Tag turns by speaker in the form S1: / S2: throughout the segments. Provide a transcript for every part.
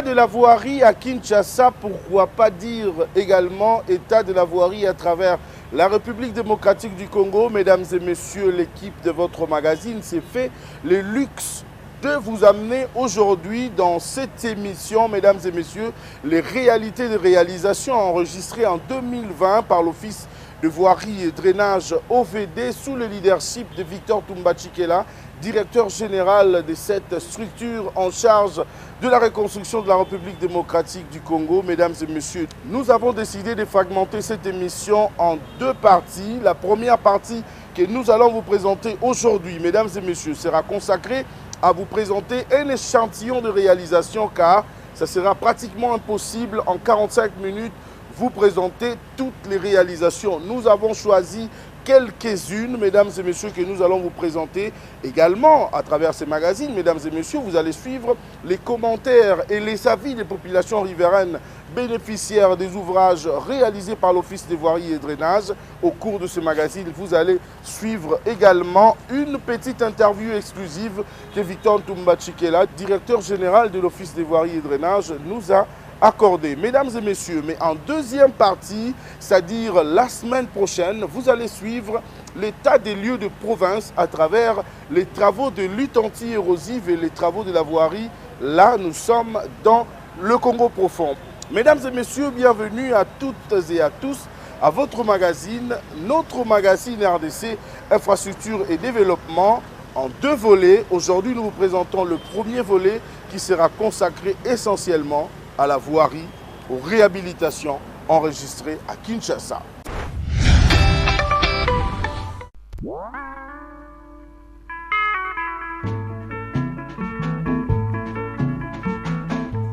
S1: de la voirie à Kinshasa, pourquoi pas dire également état de la voirie à travers la République démocratique du Congo. Mesdames et messieurs, l'équipe de votre magazine s'est fait le luxe de vous amener aujourd'hui dans cette émission, mesdames et messieurs, les réalités de réalisation enregistrées en 2020 par l'Office de voirie et drainage OVD sous le leadership de Victor Toumbachikela, directeur général de cette structure en charge de la reconstruction de la République démocratique du Congo. Mesdames et messieurs, nous avons décidé de fragmenter cette émission en deux parties. La première partie que nous allons vous présenter aujourd'hui, mesdames et messieurs, sera consacrée à vous présenter un échantillon de réalisation, car ça sera pratiquement impossible en 45 minutes vous présenter toutes les réalisations. Nous avons choisi quelques-unes, mesdames et messieurs, que nous allons vous présenter également à travers ces magazines. Mesdames et messieurs, vous allez suivre les commentaires et les avis des populations riveraines bénéficiaires des ouvrages réalisés par l'Office des voiries et drainage. Au cours de ce magazine, vous allez suivre également une petite interview exclusive que Victor Toumbachikela, directeur général de l'Office des voiries et drainage, nous a accordé. Mesdames et messieurs, mais en deuxième partie, c'est-à-dire la semaine prochaine, vous allez suivre l'état des lieux de province à travers les travaux de lutte anti-érosive et les travaux de la voirie. Là, nous sommes dans le Congo profond. Mesdames et messieurs, bienvenue à toutes et à tous à votre magazine, notre magazine RDC, Infrastructure et Développement, en deux volets. Aujourd'hui, nous vous présentons le premier volet qui sera consacré essentiellement à la voirie, aux réhabilitations enregistrées à Kinshasa.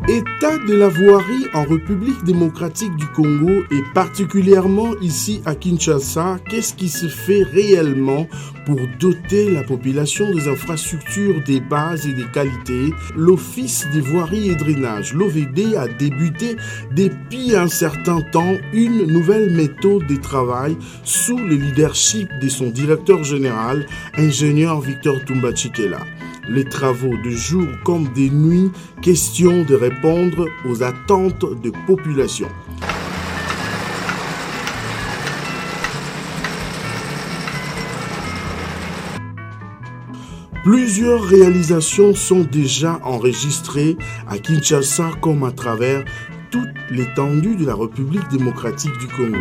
S1: État de la voirie en République démocratique du Congo et particulièrement ici à Kinshasa, qu'est-ce qui se fait réellement pour doter la population des infrastructures des bases et des qualités? L'Office des voiries et drainage, l'OVD, a débuté depuis un certain temps une nouvelle méthode de travail sous le leadership de son directeur général, ingénieur Victor Toumbachikela. Les travaux de jour comme de nuit, question de répondre aux attentes de population. Plusieurs réalisations sont déjà enregistrées à Kinshasa comme à travers toute l'étendue de la République démocratique du Congo.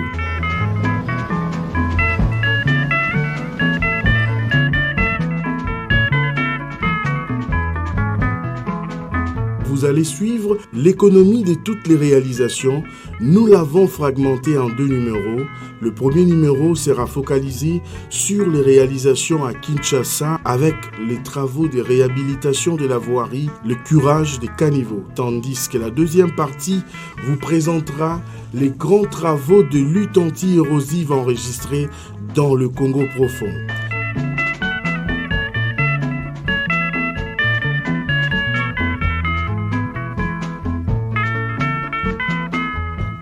S1: Vous allez suivre l'économie de toutes les réalisations. Nous l'avons fragmenté en deux numéros. Le premier numéro sera focalisé sur les réalisations à Kinshasa avec les travaux de réhabilitation de la voirie, le curage des caniveaux. Tandis que la deuxième partie vous présentera les grands travaux de lutte anti-érosive enregistrés dans le Congo profond.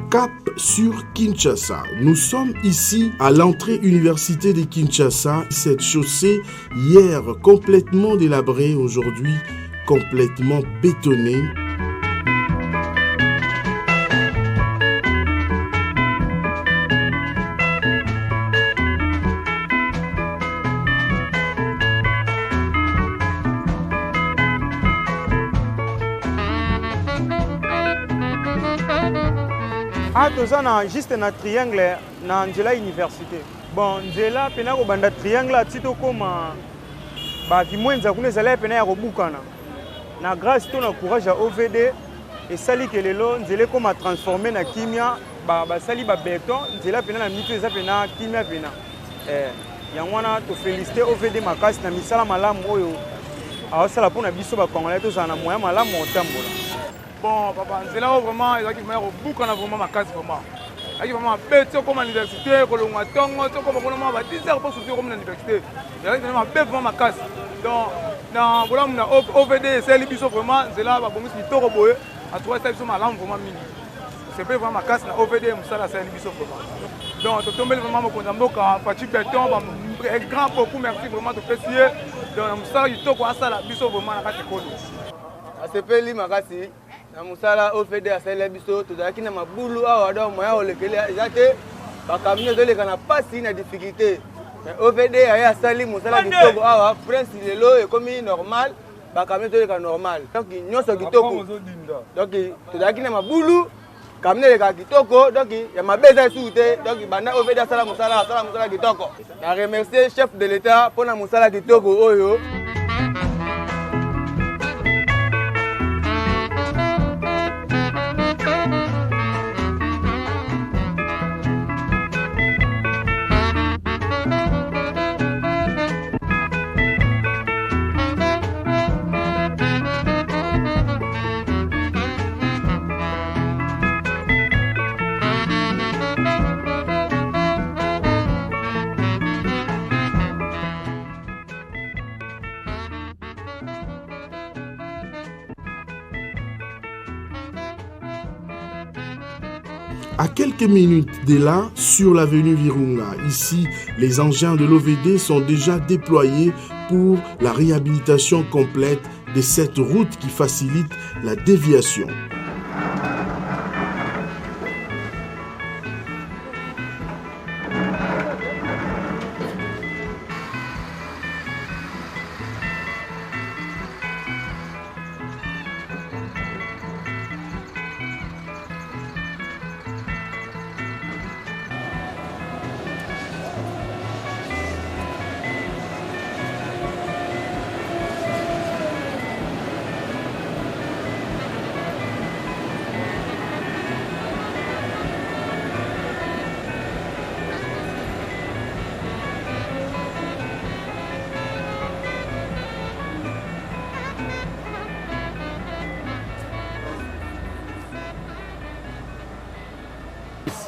S1: Cap sur Kinshasa. Nous sommes ici à l'entrée université de Kinshasa. Cette chaussée, hier complètement délabrée, aujourd'hui complètement bétonnée.
S2: Tozana juste na triangle na Angela Université. Bon, Angela pena ko banda triangle tito koma ba kimwenza kuna zala pena ya kobukana. Na grâce to na courage ya OVD et sali que lelo Angela koma transformer na kimia ba sali ba béton, Angela pena na mitu eza pena kimia pena. Yangwana to féliciter OVD makasi na misala malamu oyo. Awasala pona biso ba congolais to zana moya malamu otambola.
S3: Bon, papa, c'est là où vraiment, il y a beaucoup de vraiment ma case vraiment. Il y a vraiment bête comme l'université, comme le Matongo, comme vraiment 10 heures pour soutenir comme l'université. Il y a vraiment bête vraiment ma case. Donc, dans voilà, OVD, c'est l'émission vraiment, c'est là où on est trop beau. À toi, c'est vraiment l'âme vraiment mini. C'est vraiment ma case, OVD, c'est l'émission vraiment. Donc, tu tombes vraiment mon condamné, Pachi Béton, un grand beaucoup merci vraiment de préciser. Donc, ça, il faut que ça la mission vraiment à la case.
S4: ACP Makasi. na musala OVD asala biso tozalaki na mabulu awa donc moya olekele ezate bakamio toleka na pasi na difficulté mais OVD aya asali musala kitoko awa prince lelo ekomi normal bakamio toleka normal donc nyonso kitoko donc tozalaki na mabulu kamine leka kitoko donc ya mabeza soute donc banda OVD asala musala kitoko na remercier chef de l'état pona musala kitoko oyo.
S1: À quelques minutes de là, sur l'avenue Virunga, ici, les engins de l'OVD sont déjà déployés pour la réhabilitation complète de cette route qui facilite la déviation.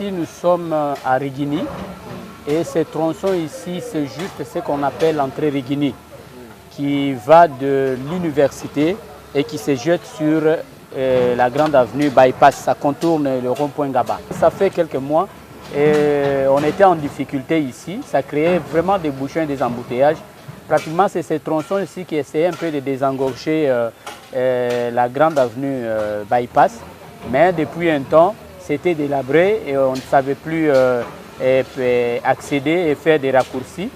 S5: Ici, nous sommes à Rigini et ce tronçon ici, c'est juste ce qu'on appelle l'entrée Rigini qui va de l'université et qui se jette sur la grande avenue Bypass. Ça contourne le rond-point Gaba. Ça fait quelques mois et on était en difficulté ici. Ça créait vraiment des bouchons et des embouteillages. Pratiquement, c'est ce tronçon ici qui essayait un peu de désengorger la grande avenue Bypass. Mais depuis un temps, c'était délabré et on ne savait plus accéder et faire des raccourcis.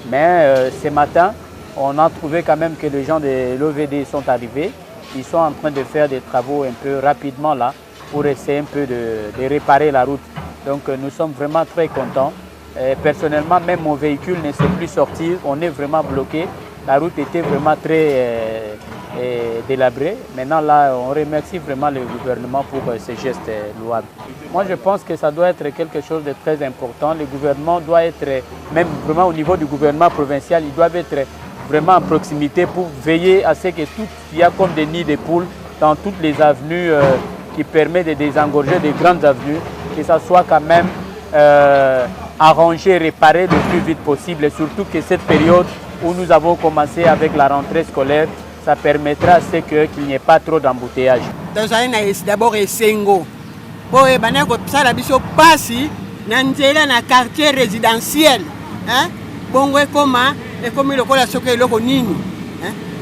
S5: Mais ce matin, on a trouvé quand même que les gens de l'OVD sont arrivés. Ils sont en train de faire des travaux un peu rapidement là pour essayer un peu de réparer la route. Donc nous sommes vraiment très contents. Personnellement, même mon véhicule ne sait plus sortir. On est vraiment bloqué. La route était vraiment très délabrée. Maintenant, là, on remercie vraiment le gouvernement pour ce geste louable. Moi, je pense que ça doit être quelque chose de très important. Le gouvernement doit être, même vraiment au niveau du gouvernement provincial, ils doivent être vraiment en proximité pour veiller à ce que tout il y a comme des nids de poules dans toutes les avenues qui permettent de désengorger des grandes avenues, que ça soit quand même arrangé, réparé le plus vite possible. Et surtout que cette période où nous avons commencé avec la rentrée scolaire, ça permettra à ce qu'il n'y ait pas trop d'embouteillage.
S6: D'abord, Essengo. Pour ça biso pasi na nzela na quartier résidentiel. Bongo ekoma ekomi lokola soki eloko nini.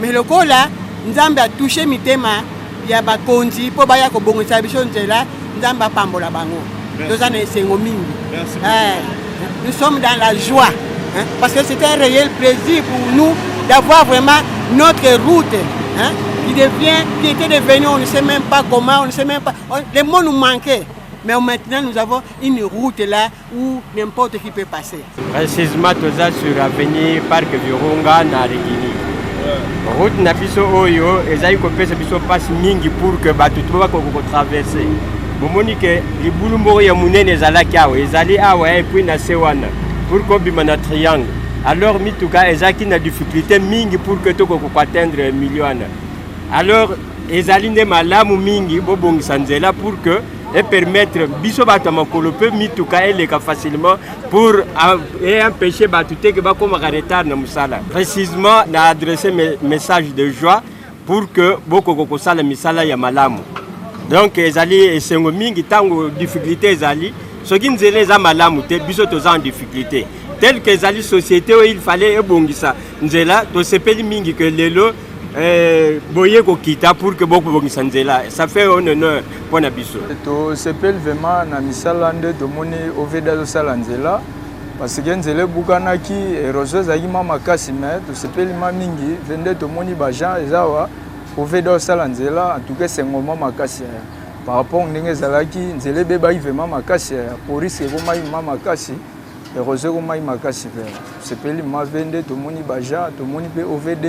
S6: Mais lokola Nzambe a touché mitema ya bakonzi po baya ko bongisa biso nzela Nzambe apambola bango. Toza na Essengo mingi. Nous sommes dans la joie. Parce que c'était un réel plaisir pour nous d'avoir vraiment notre route qui était devenue, on ne sait même pas comment, on ne sait même pas. Les mots nous manquaient. Mais maintenant, nous avons une route là où n'importe qui peut passer.
S7: Précisément, tout ça sur l'avenue Parc Virunga na Rigini. Route na biso oyo, ezali kopesa biso passe mingi pour que batu tuba ko traverser. Bomoni ke libulu moko ya munene ezalaki awa, ezali awa et puis na sewana pour ko bima na triangle. Alors mituka ezaki na difficulté mingi pour que to ko atteindre million. Alors ezali ne malamu mingi bobongisa nzela pour que et permettre biso bato makolo pe mituka eleka facilement pour empêcher bato te que ba koma retard na musala. Précisément na adresser message de joie pour que boko ko sala misala ya malamu. Donc ezali esengo mingi tango difficulté ezali soki nzela eza malamu te biso toza en difficulté. Tel que ezali société où il fallait ebongisa nzela to sepeli mingi que lelo boye kokita pour que bokobongisa nzela. Ça fait un honneur pour Nabiso.
S8: To sepel vraiment na misala nde tomoni oveda osala nzela parce que nzela bukanaki eroso ezalaki makasi mais tosepelima mingi vende tomoni bajean ezawa oveda osala nzela en tout cas sengoma makasi par rapport ndenge ezalaki nzela ebebaki vraiment makasi polisi ekomaki makasi eroso ekomaki makasi mpe tosepelima vende tomoni bajean tomoni mpe ovd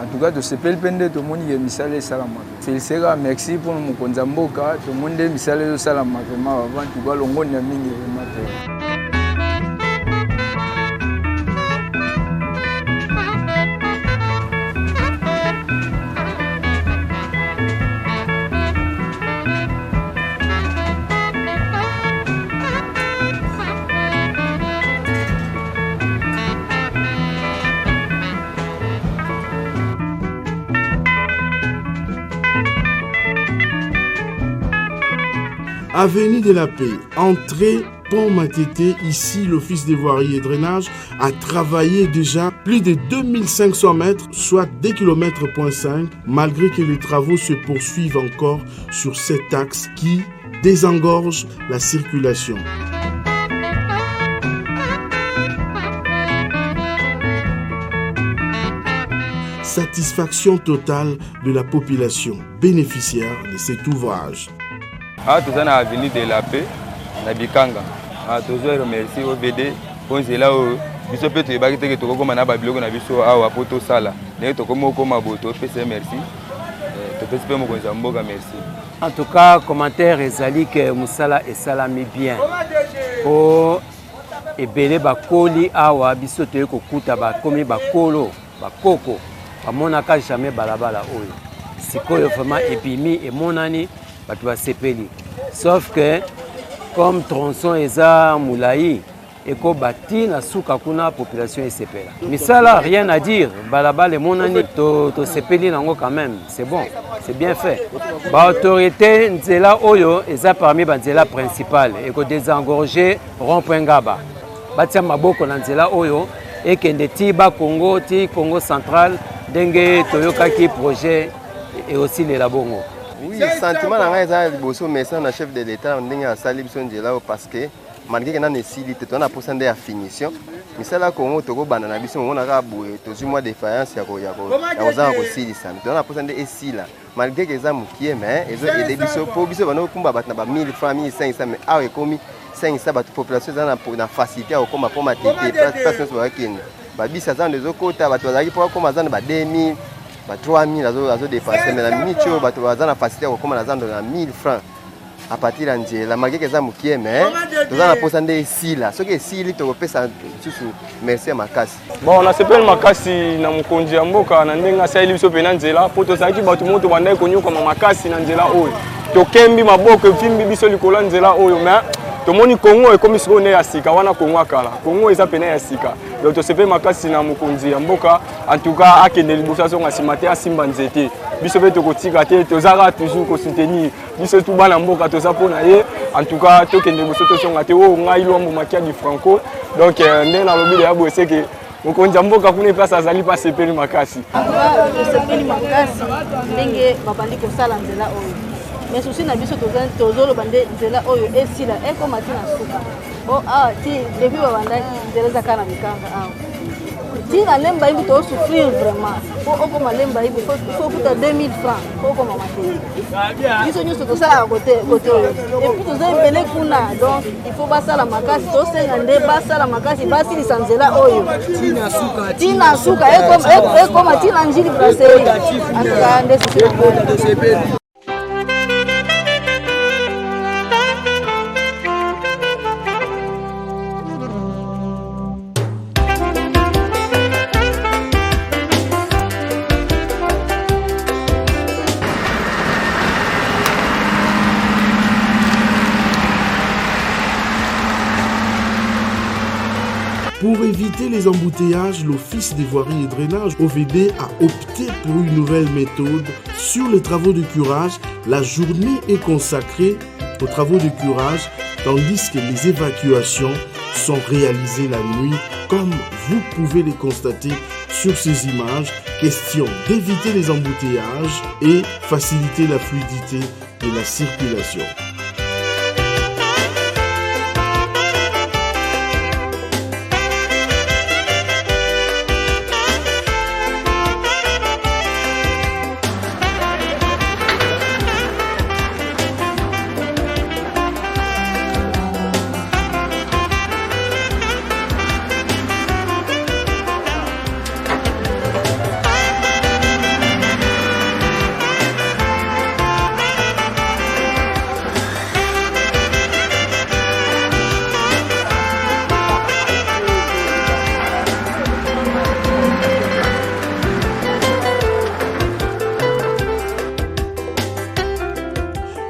S8: en tout cas tosepeli mpe nde tomoni ye misala esalama feliciteka merci pour mokonzi ya mboka tomoni nde misala ezosalama vraiment avant en tout cas longoni ya mingi vraiment mpe.
S1: Avenue de la Paix, entrée Pont Matete, ici l'Office des voiries et drainage a travaillé déjà plus de 2500 mètres, soit 2,5 km, malgré que les travaux se poursuivent encore sur cet axe qui désengorge la circulation. Satisfaction totale de la population bénéficiaire de cet ouvrage.
S9: Tout ça, avenue de la Paix, na Bikanga. Toujours remercier OVD pour nzela o biso pe to ebaki te to kokoma na babiloko na biso awa poto sala. Ne to komo koma boto pese merci. To pese pe mokonzi ya mboka merci.
S10: En tout cas, commentaire ezali que musala esalami bien. Po ebele bakoli awa biso to ekokuta bakomi bakolo bakoko bamonaka jamais balabala oyo. Sikoyo vraiment epimi emonani batu basepeli. Sauf que comme tronçon eza moulayi eko bati na suka kuna population esepela. Misala rien à dire, balabala emonani to sepeli nango quand même, c'est bon, c'est bien fait. Ba autorité nzela oyo eza parmi ba nzela principale eko désengorger rond-point Ngaba. Batia maboko na nzela oyo ekende ti ba Congo ti Congo central ndenge toyokaki projet et aussi les labongo.
S11: Oui, sentiment nanga eza liboso message na chef de l'état ndenge asali biso nzela parce que malgré que na nesilite to na posande ya finition misala Congo toko bana na biso ngona ka boye to zuma défaillance ya kozanga kosilisa to na posande esila malgré que eza mukie mais ezo aider biso po biso bana kumba batna ba 1000 francs 1500 mais awe komi 500 bat population za na facilité au koma pour matete place so bakende ba bisa za ndezo kota bato bazaki pour koma za ba 2000 ba 3000 azo dépasser mais la minute bato baza na facilité au koma na za na 1000 francs à partir de Angela, malgré que ça moukie mais nous avons posé ici là, ce qui est ici, tu peux faire merci à Makasi.
S8: Bon, on a s'appelle Makasi na mukonzi ya mboka na ndenga sa ili biso pena Nzela, poto saki batu moto bandai konyo kama Makasi na Nzela oyo. To kembi maboko fimbi biso likola Nzela oyo mais to moni Congo ekomi siko ne ya sika wana Congo akala. Congo eza pena ya sika. Donc to s'appelle Makasi na mukonzi ya mboka, en tout cas akende libosa so ngasimate asimba nzete. Biso pe to kotika te to zara toujours ko soutenir. Biso tout bana mboka to za pona ye. En tout cas to kende biso to songa te o ngai lombo makia di Franco. Donc ndé na lobi ya bosse ke mokonzi ya mboka kuna place azali pa sepeli Makasi.
S12: Sepeli Makasi ndenge babandi ko sala Nzela oyo. Mais aussi na biso tozolo bande Nzela oyo esila eko matina suka. Oh ti depuis babanda Nzela za kana mikanga awo. Si la lemba ibi to souffrir vraiment. Faut comme lemba ibi faut coûter 2000 francs. Faut comme mater. Ils sont tous comme ça à côté. Et puis tous les belé kuna donc il faut passer la Makasi to sengande passer la Makasi basi ni Nzela oyo. Tina suka e comme tina njili brasserie. Akande c'est
S1: Pour éviter les embouteillages, l'Office des voiries et drainage OVD a opté pour une nouvelle méthode. Sur les travaux de curage, la journée est consacrée aux travaux de curage, tandis que les évacuations sont réalisées la nuit, comme vous pouvez les constater Sur ces images, question d'éviter les embouteillages et faciliter la fluidité de la circulation.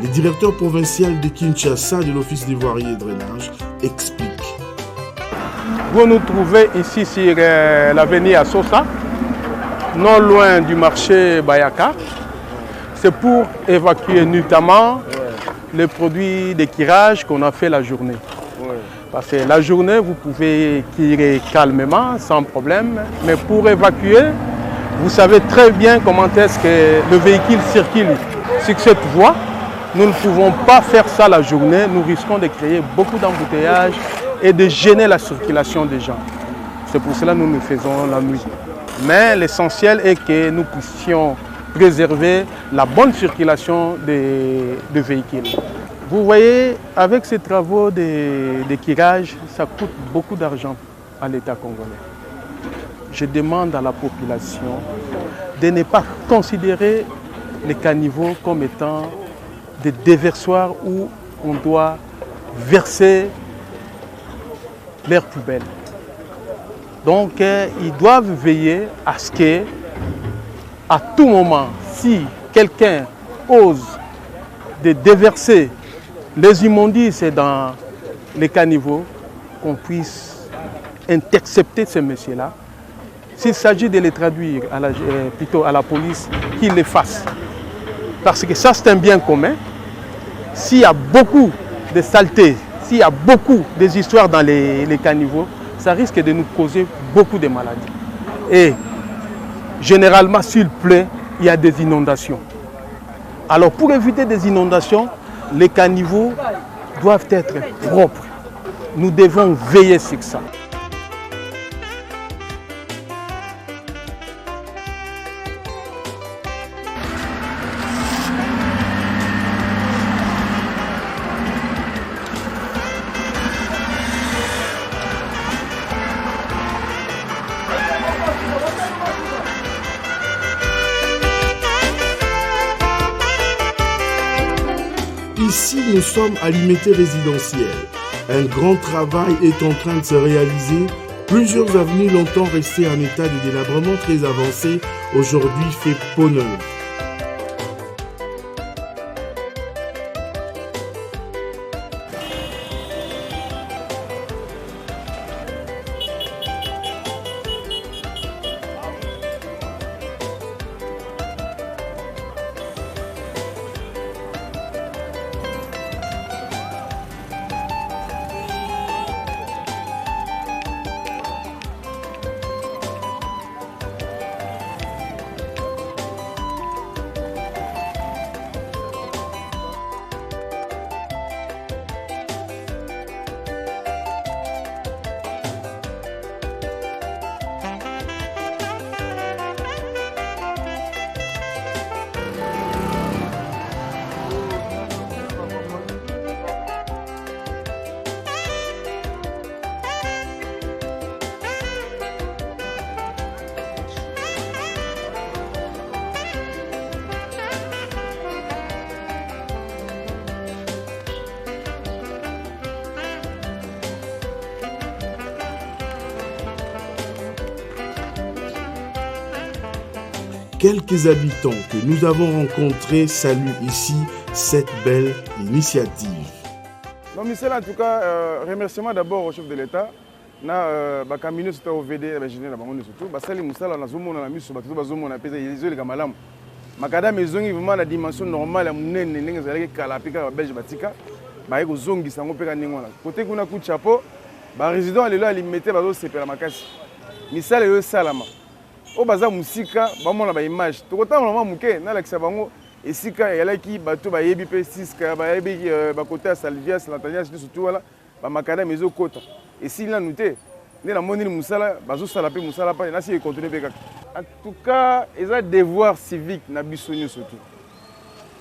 S1: Le directeur provincial de Kinshasa de l'Office des voiries et drainage explique.
S13: Vous nous trouvez ici sur l'avenue Assosa, non loin du marché Bayaka. C'est pour évacuer notamment les produits de kirage qu'on a fait la journée. Parce que la journée, vous pouvez tirer calmement, sans problème, mais pour évacuer, vous savez très bien comment est-ce que le véhicule circule sur cette voie. Nous ne pouvons pas faire ça la journée, nous risquons de créer beaucoup d'embouteillages et de gêner la circulation des gens. C'est pour cela que nous le faisons la nuit. Mais l'essentiel est que nous puissions préserver la bonne circulation des véhicules. Vous voyez, avec ces travaux de kirage, ça coûte beaucoup d'argent à l'État congolais. Je demande à la population de ne pas considérer les caniveaux comme étant des déversoirs où on doit verser l'air poubelle. Donc, ils doivent veiller à ce que, à tout moment, si quelqu'un ose de déverser les immondices dans les caniveaux, qu'on puisse intercepter ces messieurs-là. S'il s'agit de les traduire plutôt à la police, qu'ils les fassent. Parce que ça, c'est un bien commun. S'il y a beaucoup de saletés, s'il y a beaucoup d'histoires dans les caniveaux, ça risque de nous causer beaucoup de maladies. Et généralement, s'il pleut, il y a des inondations. Alors pour éviter des inondations, les caniveaux doivent être propres. Nous devons veiller sur ça.
S1: Ici, nous sommes à l'unité résidentielle. Un grand travail est en train de se réaliser. Plusieurs avenues longtemps restées en état de délabrement très avancé, aujourd'hui fait peau neuve. Quelques habitants que nous avons rencontrés saluent ici cette belle initiative.
S3: Donc, Michel, en tout cas, remerciement d'abord au chef de l'État. Na bakamino c'était au VD la général bango surtout basali musala na zomo na miso bato bazomo na pesa yezoli kamalamu makada mezongi vraiment la dimension normale ya munene ndenge zalaki kala pika ba belge batika ba yeko zongi sango peka ningo na côté kuna ku chapeau ba résident lelo alimete bazo sepela makasi misala yo salama o baza musika bamona ba image tokotanga mama muke na lakisa bango esika yalaki bato bayebi pe siska bayebi bakota ya Salvias Latanias surtout wala ba makadam ezokota esili nanu te nde namoni musala bazosala pe musala pa nasi ekontinue pe kaka. En tout cas eza devoir civique na biso nyonso te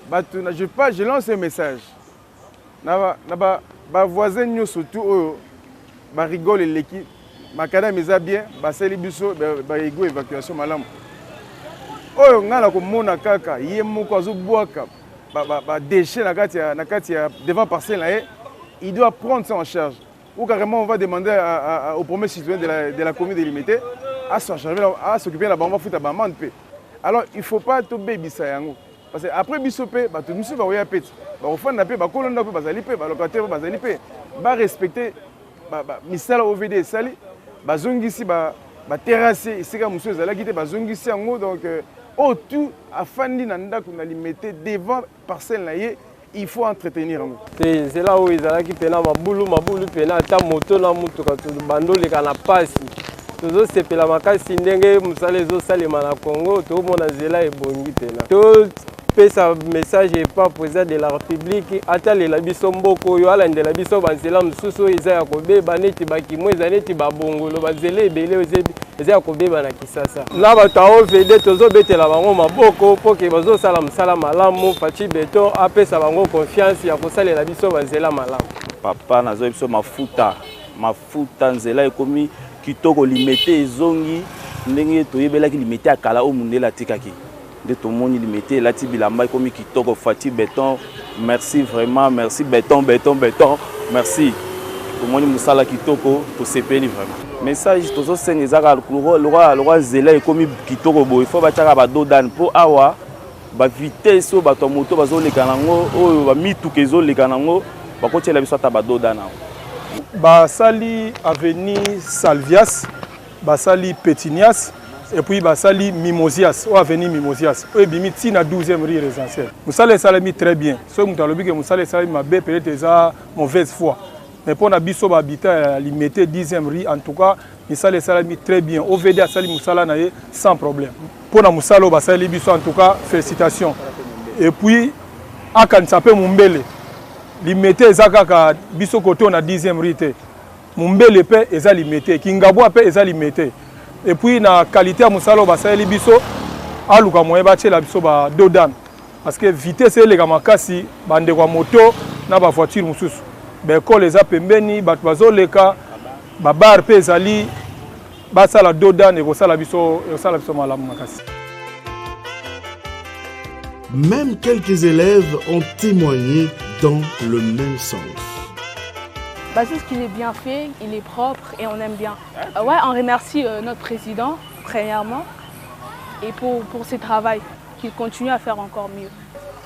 S3: bato na je lance un message na ba voisin nyonso tu oyo ba rigole leki makadam eza bien basali biso ba ego évacuation malamu oyo ngala komona kaka ye moko azobwaka ba déchets na kati ya devant parcelle na ye, il doit prendre ça en charge. Ou carrément on va demander au premier citoyen de la commune délimitée à s'occuper de la bamba foot à bamande pe. Alors il faut pas to baby ça yango parce que après biso pe ba to musu ba oya peti ba ofanda pe ba kolonda pe bazali pe ba locataire bazali pe ba respecter ba misala OVD sali bazongisi ba terrasse isika musu ezalaki te bazongisi yango donc oh tout afandi na ndako na limité devant parcelle na ye il faut entretenir yango.
S7: C'est là où ezalaki pena mabulu pena ata moto na mutuka to bandoleka na pasi tozosepela makasi ndenge mosala ezosalema na Congo tomona nzela ebongi pena topesa message epa président de la République atalela biso mboko oyo alandela biso banzela mosusu oyo eza ya kobeba neti bakimo eza neti babongolo banzela ebele eza ya kobeba na Kisasa na bato ya OVD tozobetela bango maboko mpo ke bazosala mosala malamu Faci Beton apesa bango confiance ya kosalela biso banzela malamu.
S14: Papa nazoyi biso mafuta nzela ekomi kitoko limité ezongi ndenge toyebelaki limité akala o mundela atikaki nde tomoni limité elati bilamba ekomi kitoko Faci Beton merci vraiment merci Beton merci tomoni mosala kitoko tosepeli vraiment message tozosenga ezaka lokwa nzela ekomi kitoko boye fo batiaka badodane mpo awa bavitese oyo bato ya moto bazoleka nango oyo bamituka ezoleka nango bakotiela biso ata badodane awa
S13: basali avenue Salvias, basali Pétinias et puis basali Mimosias, ou avenue Mimosias. Eux bimi tina 12e rue résidentielle. Moussala salami très bien. Ce que nous que Moussala salami ma bé peut-être déjà mauvaise foi. Mais pour na biso habitat limité 10e rue en tout cas, Moussala salami très bien. OVD sali Moussala naé sans problème. Pour na Moussala basali biso en tout cas félicitations. Et puis à Kansape Mumbele limité ezaka biso côté on a 10e rite Mumbele pe eza limité Kingabwa pe eza limité et puis na qualité ya musalo basali biso aluka moye bachela biso ba dodan parce que vitesse elega makasi bande kwa moto na ba voiture mususu ba école eza pembeni bato bazoleka ba bar pe ezali basala dodan e kosala biso malamu makasi.
S1: Même quelques élèves ont témoigné dans le même sens.
S15: Parce qu'il est bien fait, il est propre et on aime bien. Ouais, on remercie notre président, premièrement, et pour ce travail, qu'il continue à faire encore mieux.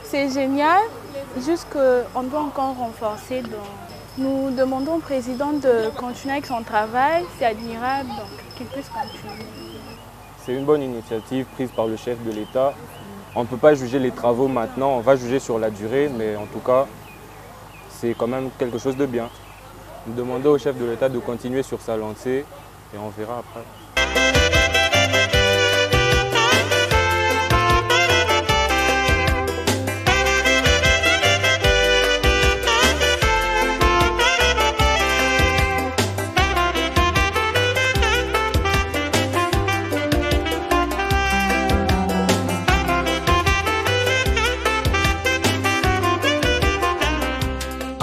S16: C'est génial, juste qu'on doit encore renforcer. Donc, nous demandons au président de continuer avec son travail, c'est admirable, donc qu'il puisse continuer.
S17: C'est une bonne initiative prise par le chef de l'État. On ne peut pas juger les travaux maintenant, on va juger sur la durée, mais en tout cas, c'est quand même quelque chose de bien. Nous demandons au chef de l'État de continuer sur sa lancée et on verra après.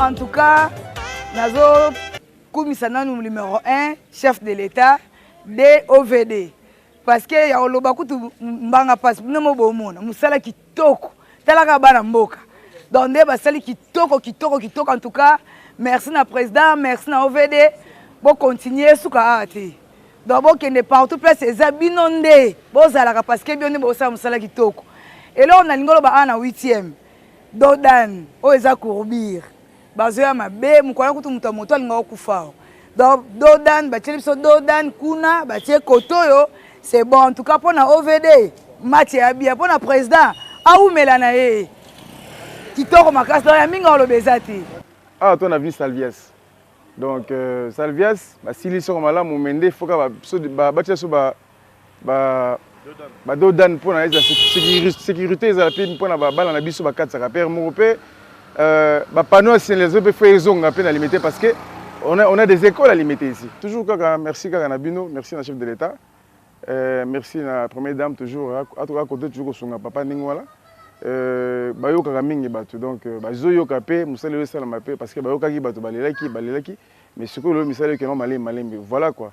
S18: En tout cas, nazo kumisana nous numéro 1 chef de l'État de OVD parce que ya oloba kutu mbanga passe nomo bomona musala kitoko talaka bana mboka donc de basali kitoko en tout cas merci na président merci na OVD bon continuer suka ati donc bon kende partout place eza binonde bozalaka parce que bionde bosala musala kitoko et là on a lingolo ba ana 8e dodan o eza courbir bazoya mabe mukwana kutu mutu moto alinga okufao donc dodan batie biso dodan kuna batie kotoyo c'est bon en tout cas pour na OVD match ya bien pour na président aumela na ye kitoko makasi ya minga olobezati
S3: ah toi on a vu Salvias donc Salvias ba siliso malamu mende foka ba batia so ba
S8: badodan pour la sécurité pour la balle na biso bakatsaka père moko pe panneau signalisation pe faire zonga pe na limité parce que on a des écoles à limiter ici. Toujours merci kaka na bino, merci na chef de l'État. Merci na première dame toujours à côté toujours songa papa ningwala. Bayoka mingi bato donc bazoyoka pe musala yo sala mape parce que bayoka ki bato balelaki mais ce que le misala que non malembe voilà quoi.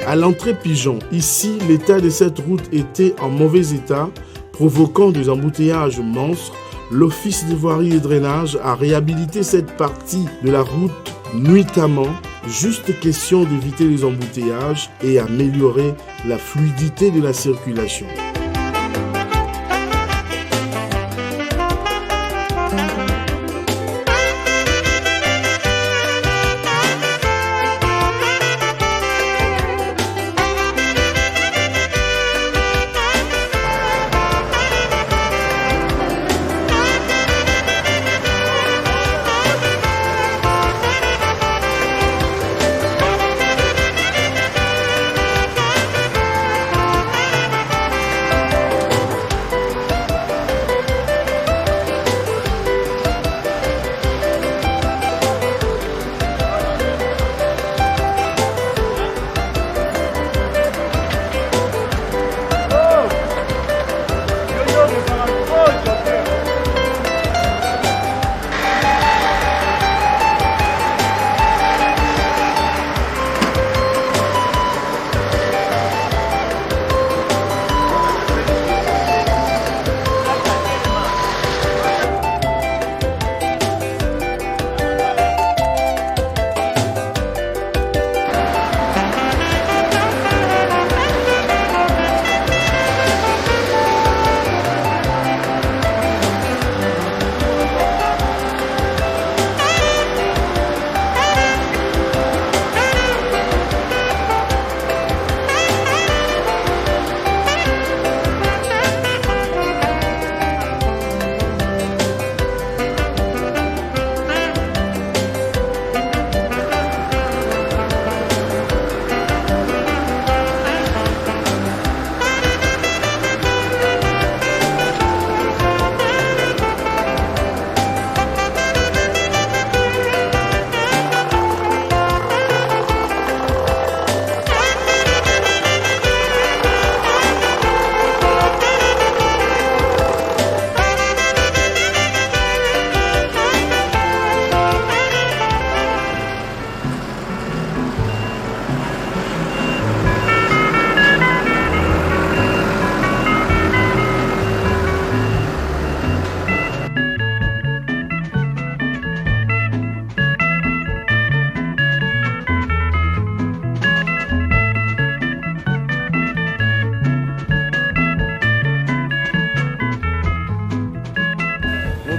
S1: À l'entrée Pigeon, ici, l'état de cette route était en mauvais état, provoquant des embouteillages monstres. L'Office de voirie et drainage a réhabilité cette partie de la route nuitamment. Juste question d'éviter les embouteillages et améliorer la fluidité de la circulation.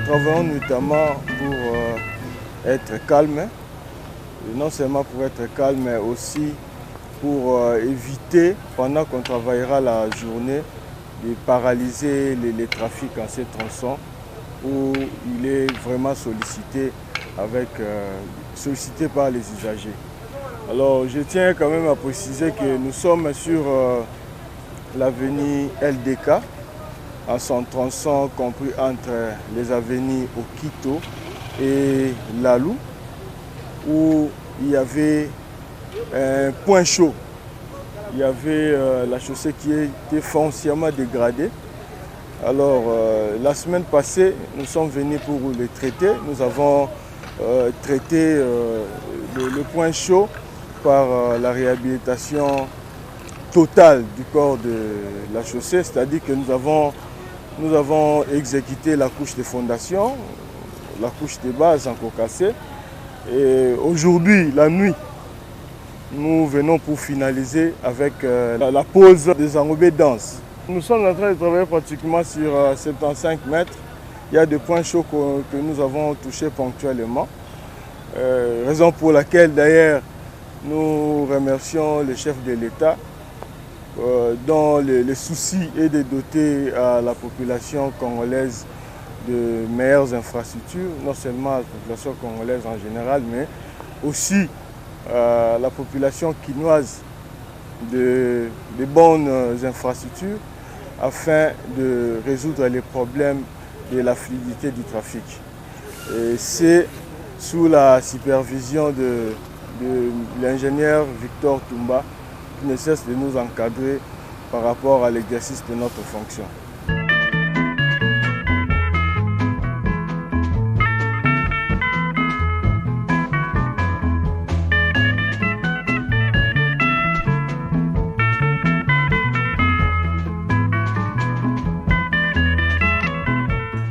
S8: Travaillons notamment pour être calme, et non seulement pour être calme, mais aussi pour éviter, pendant qu'on travaillera la journée, de paralyser les trafics en ces tronçons où il est vraiment sollicité, sollicité par les usagers. Alors je tiens quand même à préciser que nous sommes sur l'avenue LDK, en son tronçon compris entre les avenues Okito et Lalou, où il y avait un point chaud. Il y avait la chaussée qui était foncièrement dégradée. Alors, la semaine passée, nous sommes venus pour les traiter. Nous avons traité le point chaud par la réhabilitation totale du corps de la chaussée, c'est-à-dire que nous avons exécuté la couche de fondation, la couche de base encore cassée. Et aujourd'hui, la nuit, nous venons pour finaliser avec la pose des enrobés denses. Nous sommes en train de travailler pratiquement sur 75 mètres. Il y a des points chauds que nous avons touchés ponctuellement. Raison pour laquelle d'ailleurs nous remercions le chef de l'État dont le souci est de doter la population congolaise de meilleures infrastructures, non seulement la population congolaise en général, mais aussi la population quinoise de bonnes infrastructures afin de résoudre les problèmes de la fluidité du trafic. C'est sous la supervision de l'ingénieur Victor Toumba qui ne cesse de nous encadrer par rapport à l'exercice de notre fonction.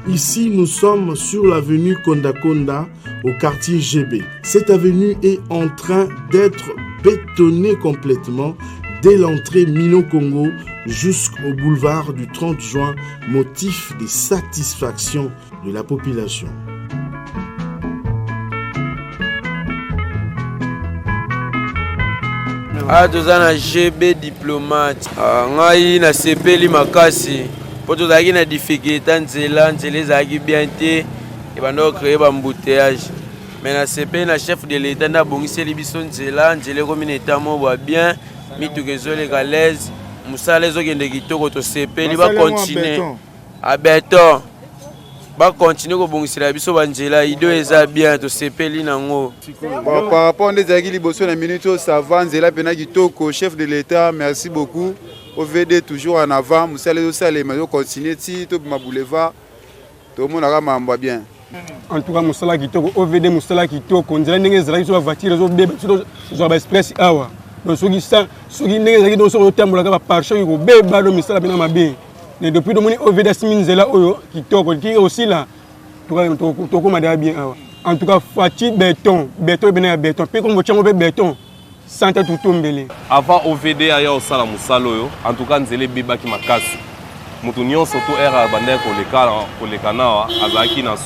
S1: Ici, nous sommes sur l'avenue Konda Konda, au quartier GB. Cette avenue est en train d'être bétonnée complètement dès l'entrée Mino-Congo jusqu'au boulevard du 30 juin, motif de satisfaction de la population.
S19: Toza na GB diplomate. Ngai na sepeli makasi. Po tozalaki na difficulté nzela ezalaki bien te ebanda créer bambouteillage. Mais na sepeli na chef de l'État nabongiseli biso nzela ekomi na état moko bien mituka ezoleka l'aise mosala ezokende kitoko tosepeli bakontinue a béton bakontinue kobongisela biso banzela ido eza bien tosepeli nango.
S20: Bon, par rapport à ezalaki liboso na minute ça va nzela pena kitoko. Chef de l'État, merci beaucoup. OVD toujours en avant, Moussala Salema, continuer si tout ma boulevard, tout le monde a mambo bien.
S21: En tout cas, Moussala Kitoko, OVD Moussala Kitoko, on dirait que les gens sont voiture, ils ont express awa. Donc ceux qui sont les gens sont au terme de la parche, ils ont bébé le Moussala bien ma bien. Mais depuis le moment OVD Siminzela Oyo Kitoko, qui est aussi là, tout le monde bien awa. En tout cas, Fati béton, béton bien béton. Puis comme vous avez béton.
S22: Avant OVD aya osala musalo yo en tout cas nzele bebaki makasi mutu nyonso to era bandeko koleka nawa azalaki na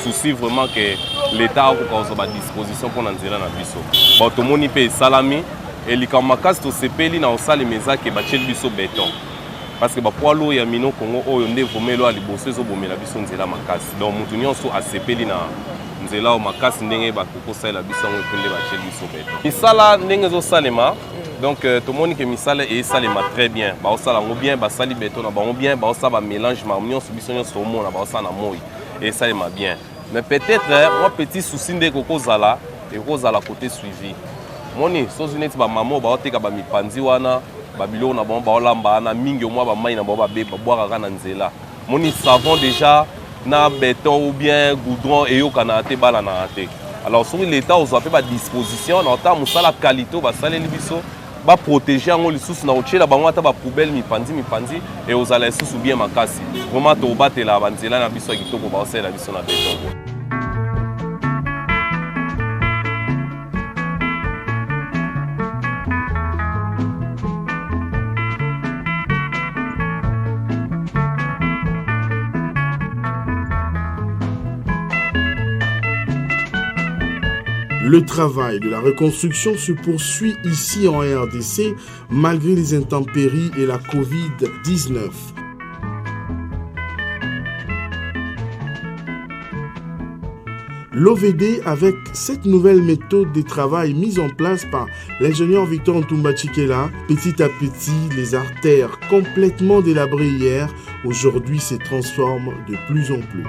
S22: souci vraiment que l'état akoka ba disposition pour na nzela na biso ba tomoni pe salami elika makasi to sepeli na osala mezake ba cheli biso béton parce que ba poilo ya mino Congo oyo nde vomelo ali bosso zo bomela biso nzela makasi donc mutu nyonso asepeli na nzela o makasi ndenge bakokosala biso ngo pende ba cheli biso beto misala ndenge zo salema donc tout monde que misala et salema très bien ba osala ngo bien ba sali beto na bango bien ba osala ba mélange ma nyonso biso nyonso o mona ba osala na moi et salema bien mais peut-être moi petit souci ndeko kozala et kozala côté suivi moni sozu neti ba mamo ba oteka ba mipanzi wana ba bilo na bango ba olamba na mingi au moins ba mai na ba beba boire na nzela moni savon déjà na béton ou bien goudron et yokana te bala na te. Alors sur l'état aux appels à disposition na ta musala qualité ba saleli biso ba protéger ngo lisusu na otchela bango ata ba poubelle mipanzi et aux ala lisusu bien makasi. Vraiment to batela banzela na biso kitoko ba osela biso na béton.
S1: Le travail de la reconstruction se poursuit ici en RDC malgré les intempéries et la Covid-19. L'OVD, avec cette nouvelle méthode de travail mise en place par l'ingénieur Victor Ntumba Tshikela, petit à petit, les artères complètement délabrées hier, aujourd'hui se transforment de plus en plus.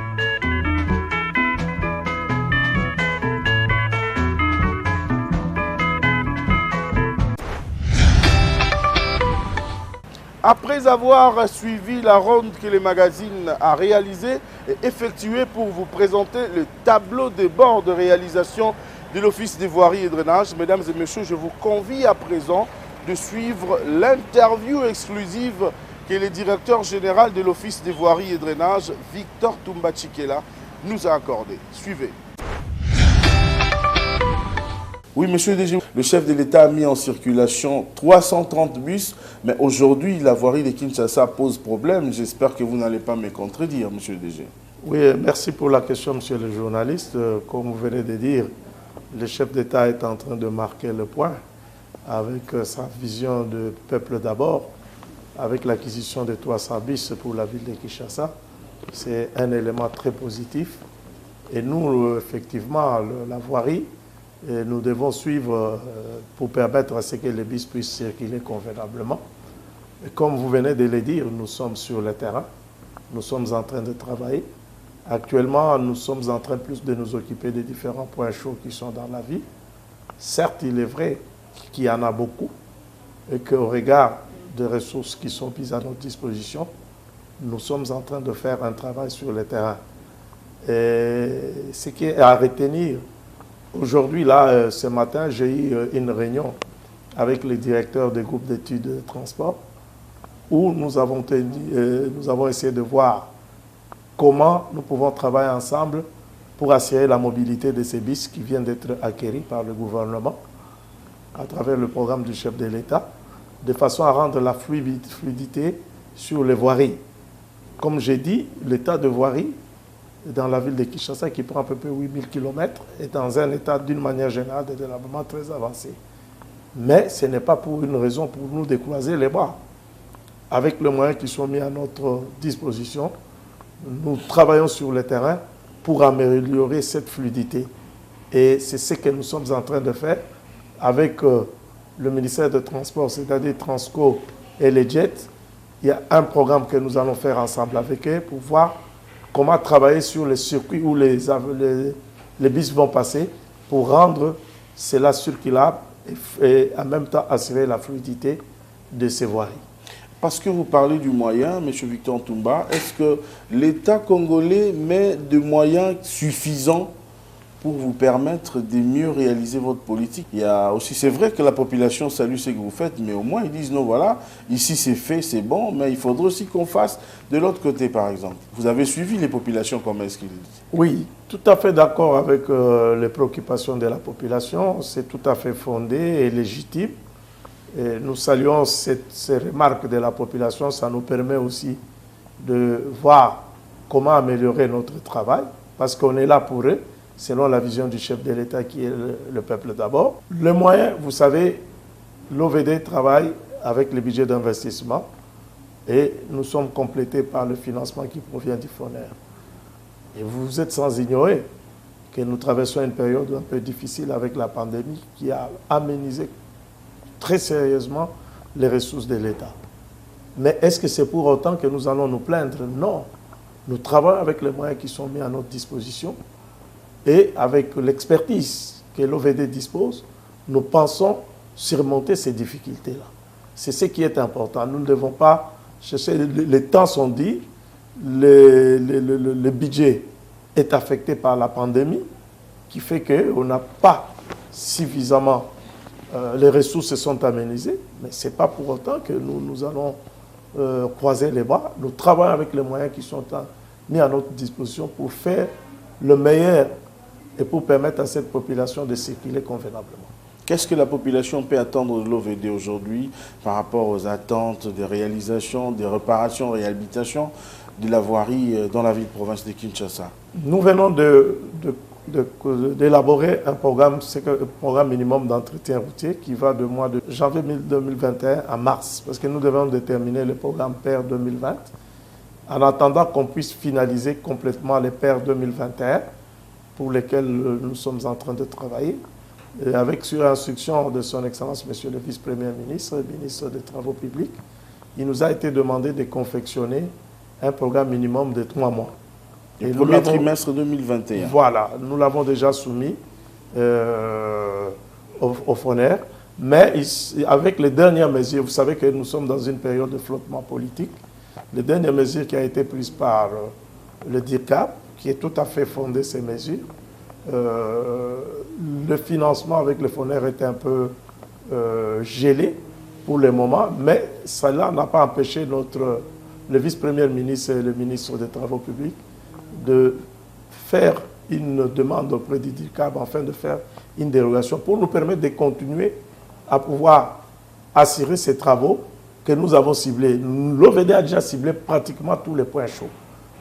S1: Après avoir suivi la ronde que le magazine a réalisée et effectuée pour vous présenter le tableau de bord de réalisation de l'Office des voiries et drainage, mesdames et messieurs, je vous convie à présent de suivre l'interview exclusive que le directeur général de l'Office des voiries et drainage, Victor Ntumba Tshikela, nous a accordée. Suivez. Oui, monsieur DG, le chef de l'État a mis en circulation 330 bus, mais aujourd'hui, la voirie de Kinshasa pose problème. J'espère que vous n'allez pas me contredire, monsieur DG.
S23: Oui, merci pour la question, monsieur le journaliste. Comme vous venez de dire, le chef d'État est en train de marquer le point. avec sa vision de peuple d'abord, avec l'acquisition de 300 bis pour la ville de Kinshasa. C'est un élément très positif. Et nous, effectivement, la voirie, nous devons suivre pour permettre à ce que les bis puissent circuler convenablement. Et comme vous venez de le dire, nous sommes sur le terrain, nous sommes en train de travailler. Actuellement, nous sommes en train plus de nous occuper des différents points chauds qui sont dans la ville. Certes, il est vrai qu'il y en a beaucoup et qu'au regard des ressources qui sont mises à notre disposition, nous sommes en train de faire un travail sur le terrain. Et ce qui est à retenir, aujourd'hui, là, ce matin, j'ai eu une réunion avec le directeur du groupe d'études de transport où nous avons essayé de voir comment nous pouvons travailler ensemble pour assurer la mobilité de ces bis qui viennent d'être acquéris par le gouvernement à travers le programme du chef de l'État, de façon à rendre la fluidité sur les voiries. Comme j'ai dit, l'état de voirie dans la ville de Kinshasa, qui prend à peu près 8000 km, est dans un état d'une manière générale de délabrement très avancé. Mais ce n'est pas pour une raison pour nous de croiser les bras. Avec les moyens qui sont mis à notre disposition, nous travaillons sur le terrain pour améliorer cette fluidité. Et c'est ce que nous sommes en train de faire avec le ministère des Transports, c'est-à-dire Transco et les Jets. Il y a un programme que nous allons faire ensemble avec eux pour voir comment travailler sur les circuits où les bus vont passer pour rendre cela circulable et en même temps assurer la fluidité de ces voiries.
S1: Parce que vous parlez du moyen, M. Victor Ntumba, est-ce que l'État congolais met des moyens suffisants pour vous permettre de mieux réaliser votre politique? Il y a aussi, c'est vrai que la population salue ce que vous faites, mais au moins ils disent non, voilà, ici c'est fait, c'est bon, mais il faudrait aussi qu'on fasse de l'autre côté, par exemple. Vous avez suivi les populations, comment est-ce qu'ils disent? Oui, tout à fait d'accord avec les préoccupations de la population, c'est tout à fait fondé et légitime. Et nous saluons ces remarques de la population, ça nous permet aussi de voir comment améliorer notre travail, parce qu'on est là pour eux, selon la vision du chef de l'État qui est le peuple d'abord. Le moyen, vous savez, l'OVD travaille avec le budget d'investissement et nous sommes complétés par le financement qui provient du FONER. Et vous êtes sans ignorer que nous traversons une période un peu difficile avec la pandémie qui a aménisé très sérieusement les ressources de l'État. Mais est-ce que c'est pour autant que nous allons nous plaindre? Non. Nous travaillons avec les moyens qui sont mis à notre disposition et avec l'expertise que l'OVD dispose, nous pensons surmonter ces difficultés-là. C'est ce qui est important. Nous ne devons pas chercher... Les temps sont dits, le budget est affecté par la pandémie, qui fait qu'on n'a pas suffisamment... les ressources se sont aménisées, mais ce n'est pas pour autant que nous allons croiser les bras. Nous travaillons avec les moyens qui sont mis à notre disposition pour faire le meilleur et pour permettre à cette population de circuler convenablement. Qu'est-ce que la population peut attendre de l'OVD aujourd'hui par rapport aux attentes des réalisations, des réparations, réhabilitations de la voirie dans la ville-province de Kinshasa? Nous venons d'élaborer un programme, c'est un programme minimum d'entretien routier qui va du mois de janvier 2021 à mars, parce que nous devons déterminer le programme PER 2020 en attendant qu'on puisse finaliser complètement les PER 2021 pour lesquels nous sommes en train de travailler. Et avec sur instruction de son Excellence, Monsieur le Vice-Premier ministre, ministre des Travaux publics, il nous a été demandé de confectionner un programme minimum de 3 mois. Et le premier trimestre 2021. Voilà, nous l'avons déjà soumis au FONER, mais avec les dernières mesures, vous savez que nous sommes dans une période de flottement politique, les dernières mesures qui ont été prises par le DIRCAP, qui est tout à fait fondé ces mesures, le financement avec le FONER est un peu gelé pour le moment, mais cela n'a pas empêché le vice-premier ministre et le ministre des Travaux publics de faire une demande auprès du DIRCAP afin de faire une dérogation pour nous permettre de continuer à pouvoir assurer ces travaux que nous avons ciblés. L'OVD a déjà ciblé pratiquement tous les points chauds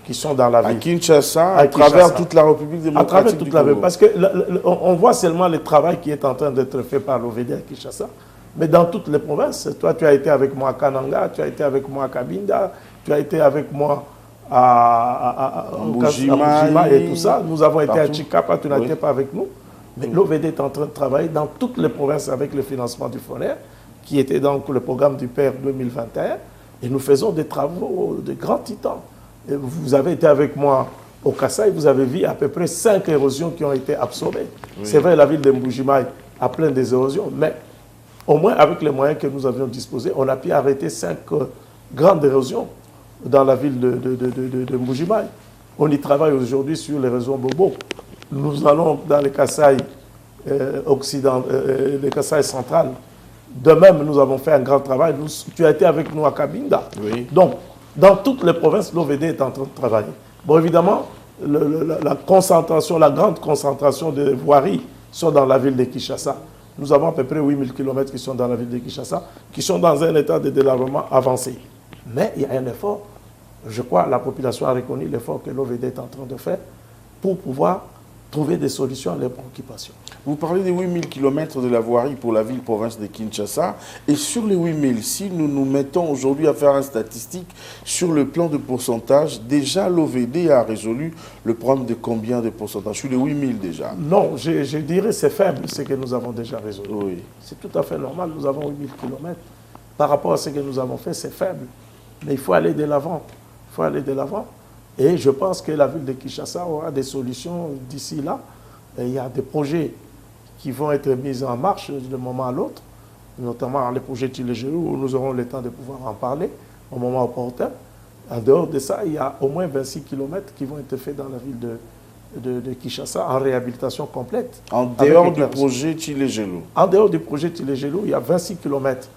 S1: qui sont dans la ville. À Kinshasa, à travers toute la République démocratique du Congo. Parce qu'on voit seulement le travail qui est en train d'être fait par l'OVD à Kinshasa,
S23: Mais dans toutes les provinces, toi tu as été avec moi à Kananga, tu as été avec moi à Kabinda, tu as été avec moi à Mbujima et tout ça. Nous avons été à Chikapa, tu n'étais pas avec nous. Mais l'OVD est en train de travailler dans toutes les provinces avec le financement du FONER, qui était donc le programme du PER 2021. Et nous faisons des travaux de grands titans. Et vous avez été avec moi au Kasaï, vous avez vu à peu près 5 érosions qui ont été absorbées. Oui. C'est vrai, la ville de Mbujima a plein des érosions, mais au moins avec les moyens que nous avions disposés, on a pu arrêter 5 grandes érosions dans la ville de Mbujima. On y travaille aujourd'hui sur les réseaux Bobo. Nous allons dans les Kasaï les Kasaï centrales. De même, nous avons fait un grand travail. Tu as été avec nous à Kabinda. Oui. Donc, dans toutes les provinces, l'OVD est en train de travailler. Bon, évidemment, la concentration, la grande concentration de voiries sont dans la ville de Kinshasa. Nous avons à peu près 8000 km qui sont dans la ville de Kinshasa, qui sont dans un état de délabrement avancé. Mais il y a un effort. Je crois que la population a reconnu l'effort que l'OVD est en train de faire pour pouvoir trouver des solutions à leurs préoccupations.
S1: Vous parlez des 8000 km de la voirie pour la ville-province de Kinshasa. Et sur les 8000, si nous nous mettons aujourd'hui à faire une statistique sur le plan de pourcentage, déjà l'OVD a résolu le problème de combien de pourcentage? Sur les 8000 déjà?
S23: Non, je dirais que c'est faible ce que nous avons déjà résolu. Oui. C'est tout à fait normal, nous avons 8000 km. Par rapport à ce que nous avons fait, c'est faible. Mais il faut aller de l'avant. Il faut aller de l'avant. Et je pense que la ville de Kinshasa aura des solutions d'ici là. Et il y a des projets qui vont être mis en marche d'un moment à l'autre, notamment les projets Tilégelou, où nous aurons le temps de pouvoir en parler au moment opportun. En dehors de ça, il y a au moins 26 km qui vont être faits dans la ville de Kinshasa en réhabilitation complète.
S1: En dehors du projet Tilégelou?
S23: En dehors du projet Tilégelou, il y a 26 km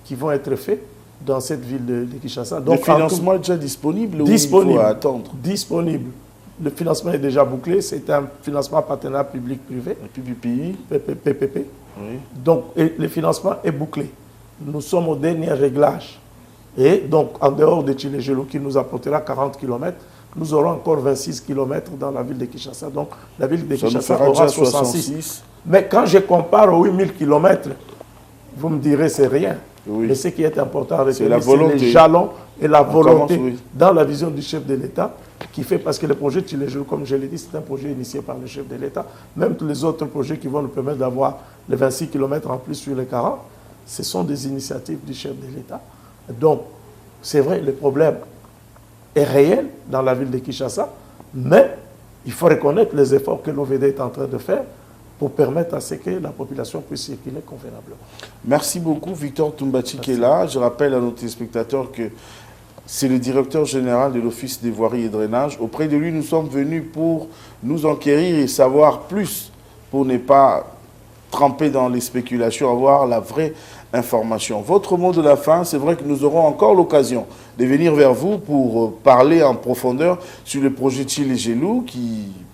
S23: qui vont être faits dans cette ville de Kinshasa. Donc,
S1: le financement est déjà disponible ou
S23: disponible,
S1: il faut attendre?
S23: Disponible. Le financement est déjà bouclé. C'est un financement partenariat public-privé. PPP. Oui. Donc, le financement est bouclé. Nous sommes au dernier réglage. Et donc, en dehors de Tilégelou, qui nous apportera 40 km, nous aurons encore 26 km dans la ville de Kinshasa. Donc, la ville de Kinshasa aura 66. Mais quand je compare aux 8000 km, vous me direz c'est rien. Oui. Mais ce qui est important à retenir, c'est les jalons et la volonté dans la vision du chef de l'État qui fait, parce que le projet Tilégelou, comme je l'ai dit, c'est un projet initié par le chef de l'État. Même tous les autres projets qui vont nous permettre d'avoir les 26 km en plus sur les 40, ce sont des initiatives du chef de l'État. Donc, c'est vrai, le problème est réel dans la ville de Kinshasa, mais il faut reconnaître les efforts que l'OVD est en train de faire pour permettre à ce que la population puisse circuler convenablement.
S1: Merci beaucoup, Victor Toumbachi qui est là. Je rappelle à nos téléspectateurs que c'est le directeur général de l'Office des voiries et drainage. Auprès de lui, nous sommes venus pour nous enquérir et savoir plus, pour ne pas tremper dans les spéculations, avoir la vraie information. Votre mot de la fin, c'est vrai que nous aurons encore l'occasion de venir vers vous pour parler en profondeur sur le projet Tilégelou,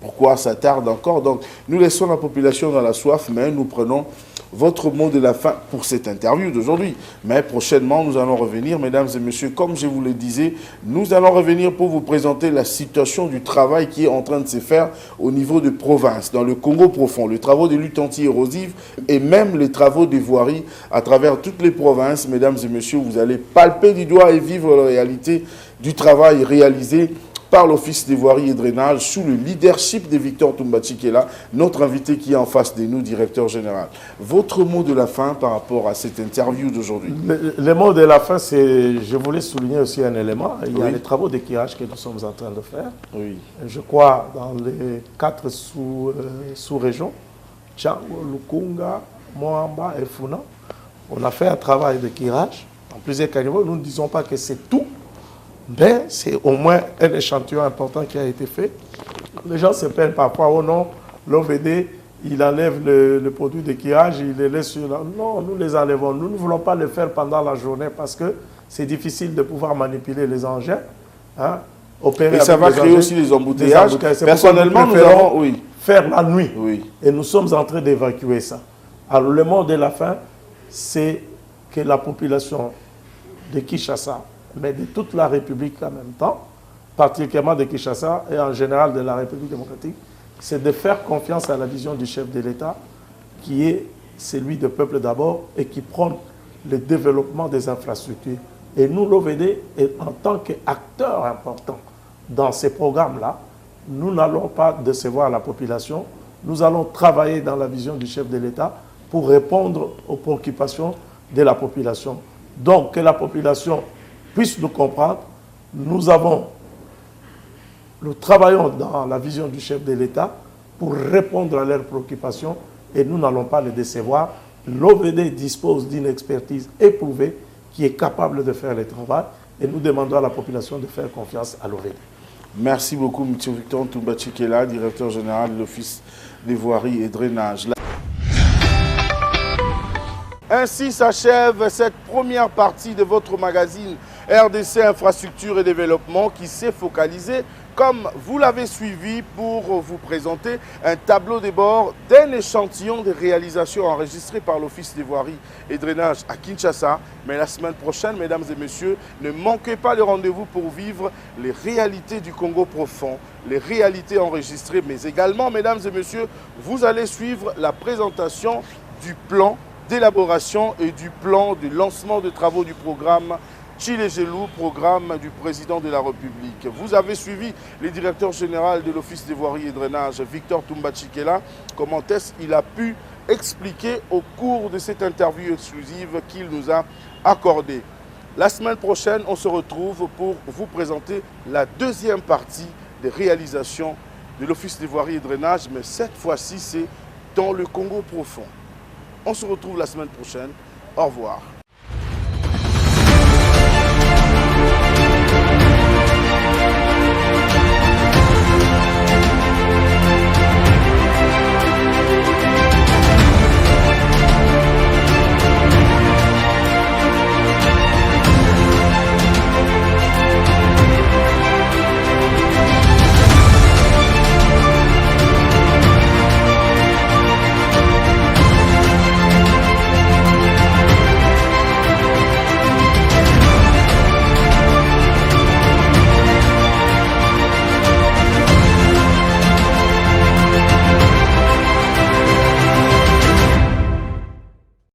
S1: pourquoi ça tarde encore. Donc, nous laissons la population dans la soif, mais nous prenons votre mot de la fin pour cette interview d'aujourd'hui. Mais prochainement, nous allons revenir, mesdames et messieurs, comme je vous le disais, nous allons revenir pour vous présenter la situation du travail qui est en train de se faire au niveau de province, dans le Congo profond, les travaux de lutte anti-érosive et même les travaux des voiries à travers toutes les provinces. Mesdames et messieurs, vous allez palper du doigt et vivre la réalité du travail réalisé par l'Office des voiries et drainage sous le leadership de Victor Toumbachi qui est là, notre invité qui est en face de nous, directeur général. Votre mot de la fin par rapport à cette interview d'aujourd'hui?
S23: Le mot de la fin, c'est, je voulais souligner aussi un élément, il y a les travaux d'équirage que nous sommes en train de faire. Oui. Je crois dans les 4 sous-régions, Tchango, Lukunga, Moamba et Funa, on a fait un travail d'équirage en plusieurs caniveaux. Nous ne disons pas que c'est tout, mais c'est au moins un échantillon important qui a été fait. Les gens se plaignent parfois, oh non, l'OVD, il enlève le produit d'équirage, il les laisse sur la... Non, nous les enlevons. Nous ne voulons pas le faire pendant la journée parce que c'est difficile de pouvoir manipuler les engins. Hein, opérer.
S1: Et ça va créer aussi des embouteillages. Personnellement, nous allons
S23: faire la nuit. Oui. Et nous sommes en train d'évacuer ça. Alors le mot de la fin, c'est que la population de Kinshasa, mais de toute la République en même temps, particulièrement de Kinshasa et en général de la République démocratique, c'est de faire confiance à la vision du chef de l'État, qui est celui du peuple d'abord et qui prône le développement des infrastructures. Et nous, l'OVD, en tant qu'acteur important dans ces programmes-là, nous n'allons pas décevoir la population. Nous allons travailler dans la vision du chef de l'État pour répondre aux préoccupations de la population. Donc, que la population puisse nous comprendre. Nous travaillons dans la vision du chef de l'État pour répondre à leurs préoccupations et nous n'allons pas les décevoir. L'OVD dispose d'une expertise éprouvée qui est capable de faire le travail et nous demandons à la population de faire confiance à l'OVD.
S1: Merci beaucoup, M. Victor Toumba Tchikela, directeur général de l'Office des voiries et drainage. Ainsi s'achève cette première partie de votre magazine RDC Infrastructure et Développement qui s'est focalisé, comme vous l'avez suivi, pour vous présenter un tableau de bord d'un échantillon de réalisations enregistrées par l'Office des voiries et drainage à Kinshasa. Mais la semaine prochaine, mesdames et messieurs, ne manquez pas le rendez-vous pour vivre les réalités du Congo profond, les réalités enregistrées, mais également, mesdames et messieurs, vous allez suivre la présentation du plan d'élaboration et du plan de lancement de travaux du programme Chile-Gelou, programme du président de la République. Vous avez suivi le directeur général de l'Office des voiries et drainage, Victor Toumba Tchikela, comment est-ce qu'il a pu expliquer au cours de cette interview exclusive qu'il nous a accordée. La semaine prochaine, on se retrouve pour vous présenter la deuxième partie des réalisations de l'Office des voiries et drainage, mais cette fois-ci, c'est dans le Congo profond. On se retrouve la semaine prochaine. Au revoir.